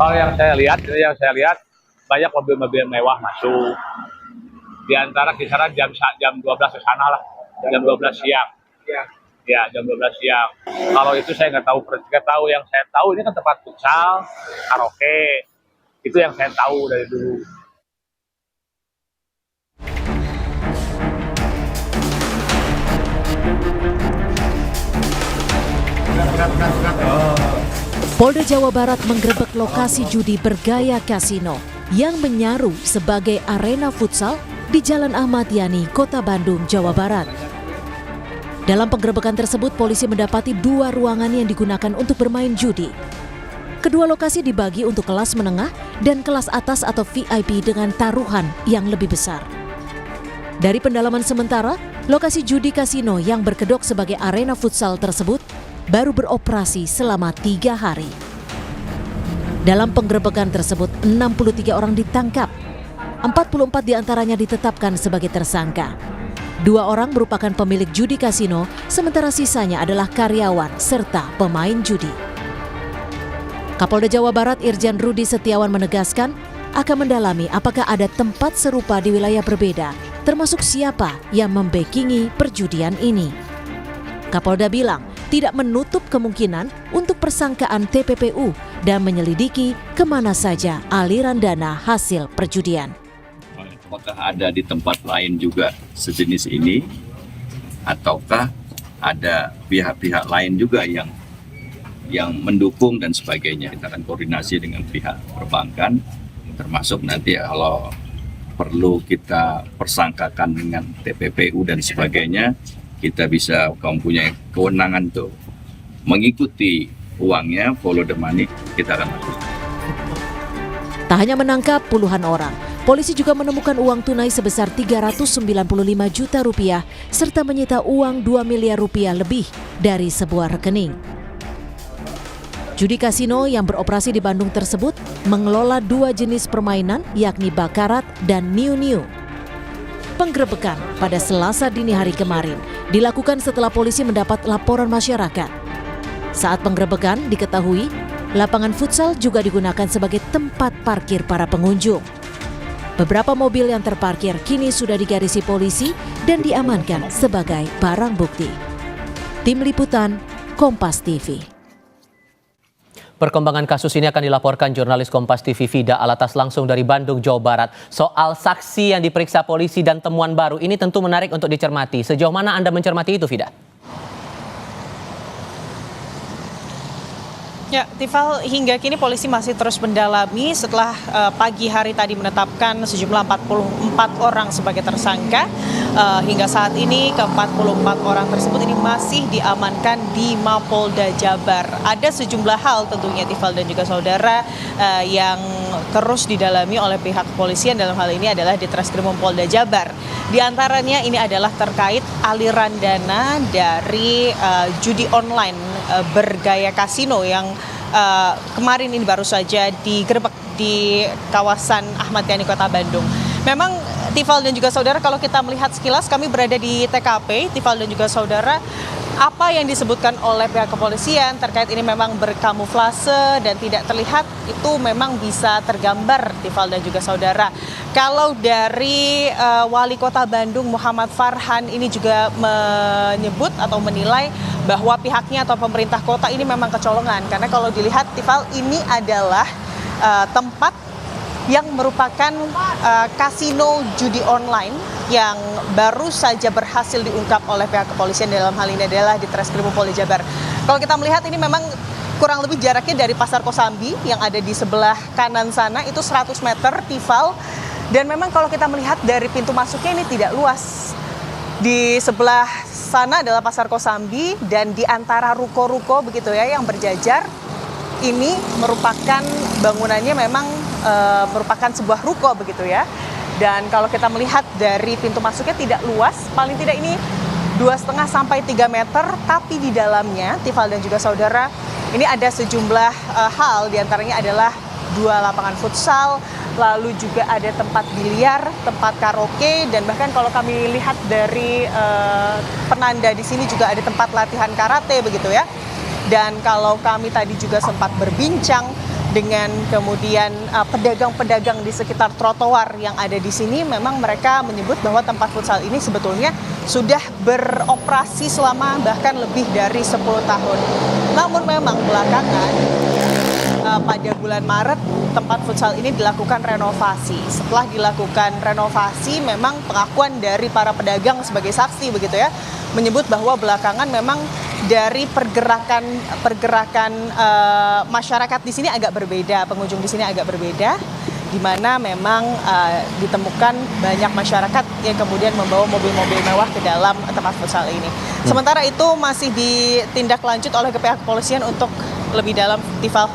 Kalau yang saya lihat banyak mobil-mobil mewah masuk. Di antara kisaran jam 12 ke sana lah, jam 12 siang. Ya, jam 12 siang. Kalau itu saya nggak tahu. Yang saya tahu ini kan tempat futsal, karaoke. Itu yang saya tahu dari dulu. Polda Jawa Barat menggerebek lokasi judi bergaya kasino yang menyaru sebagai arena futsal di Jalan Ahmad Yani, Kota Bandung, Jawa Barat. Dalam penggerebekan tersebut, polisi mendapati 2 ruangan yang digunakan untuk bermain judi. Kedua lokasi dibagi untuk kelas menengah dan kelas atas atau VIP dengan taruhan yang lebih besar. Dari pendalaman sementara, lokasi judi kasino yang berkedok sebagai arena futsal tersebut baru beroperasi selama 3 hari. Dalam penggerebekan tersebut, 63 orang ditangkap. 44 diantaranya ditetapkan sebagai tersangka. 2 orang merupakan pemilik judi kasino, sementara sisanya adalah karyawan serta pemain judi. Kapolda Jawa Barat Irjen Rudi Setiawan menegaskan akan mendalami apakah ada tempat serupa di wilayah berbeda, termasuk siapa yang membackingi perjudian ini. Kapolda bilang tidak menutup kemungkinan untuk persangkaan TPPU dan menyelidiki kemana saja aliran dana hasil perjudian. Apakah ada di tempat lain juga sejenis ini, ataukah ada pihak-pihak lain juga yang mendukung dan sebagainya. Kita akan koordinasi dengan pihak perbankan, termasuk nanti kalau perlu kita persangkakan dengan TPPU dan sebagainya, kita bisa mempunyai kewenangan tuh mengikuti uangnya, follow the money, kita akan lakukan. Tak hanya menangkap puluhan orang, polisi juga menemukan uang tunai sebesar 395 juta rupiah serta menyita uang 2 miliar rupiah lebih dari sebuah rekening. Judi kasino yang beroperasi di Bandung tersebut mengelola 2 jenis permainan yakni bakarat dan niu-niu. Penggerebekan pada Selasa dini hari kemarin dilakukan setelah polisi mendapat laporan masyarakat. Saat penggerebekan diketahui lapangan futsal juga digunakan sebagai tempat parkir para pengunjung. Beberapa mobil yang terparkir kini sudah digarisi polisi dan diamankan sebagai barang bukti. Tim Liputan, Kompas TV. Perkembangan kasus ini akan dilaporkan jurnalis Kompas TV Vida Alatas langsung dari Bandung, Jawa Barat. Soal saksi yang diperiksa polisi dan temuan baru ini tentu menarik untuk dicermati. Sejauh mana Anda mencermati itu, Vida? Ya, Tifal, hingga kini polisi masih terus mendalami setelah pagi hari tadi menetapkan sejumlah 44 orang sebagai tersangka. Hingga saat ini ke-44 orang tersebut ini masih diamankan di Mapolda Jabar. Ada sejumlah hal tentunya Tifal dan juga saudara yang terus didalami oleh pihak kepolisian, dalam hal ini adalah di Treskrimum Polda Jabar. Di antaranya ini adalah terkait aliran dana dari judi online bergaya kasino yang kemarin ini baru saja digerebek di kawasan Ahmad Yani, Kota Bandung. Memang Tifal dan juga saudara, kalau kita melihat sekilas, kami berada di TKP, Tifal dan juga saudara, apa yang disebutkan oleh pihak kepolisian terkait ini memang berkamuflase dan tidak terlihat, itu memang bisa tergambar, Tifal dan juga saudara. Kalau dari Wali Kota Bandung Muhammad Farhan ini juga menyebut atau menilai bahwa pihaknya atau pemerintah kota ini memang kecolongan, karena kalau dilihat Tifal, ini adalah tempat yang merupakan kasino judi online yang baru saja berhasil diungkap oleh pihak kepolisian, dalam hal ini adalah di Treskrimum Polda Jabar. Kalau kita melihat ini memang kurang lebih jaraknya dari Pasar Kosambi yang ada di sebelah kanan sana itu 100 meter, Tifal. Dan memang kalau kita melihat dari pintu masuknya ini tidak luas. Di sebelah sana adalah Pasar Kosambi dan di antara ruko-ruko begitu ya yang berjajar, ini merupakan bangunannya memang merupakan sebuah ruko begitu ya. Dan kalau kita melihat dari pintu masuknya tidak luas, paling tidak ini 2,5 sampai 3 meter, tapi di dalamnya Tifal dan juga saudara, ini ada sejumlah hal, diantaranya adalah 2 lapangan futsal, lalu juga ada tempat biliar, tempat karaoke, dan bahkan kalau kami lihat dari penanda di sini juga ada tempat latihan karate begitu ya. Dan kalau kami tadi juga sempat berbincang dengan kemudian pedagang-pedagang di sekitar trotoar yang ada di sini, memang mereka menyebut bahwa tempat futsal ini sebetulnya sudah beroperasi selama bahkan lebih dari 10 tahun. Namun memang belakangan pada bulan Maret tempat futsal ini dilakukan renovasi. Setelah dilakukan renovasi, memang pengakuan dari para pedagang sebagai saksi begitu ya, menyebut bahwa belakangan memang dari pergerakan masyarakat di sini agak berbeda, pengunjung di sini agak berbeda, di mana memang ditemukan banyak masyarakat yang kemudian membawa mobil-mobil mewah ke dalam tempat futsal ini. Sementara itu masih ditindaklanjut oleh pihak kepolisian untuk lebih dalam, Tifal.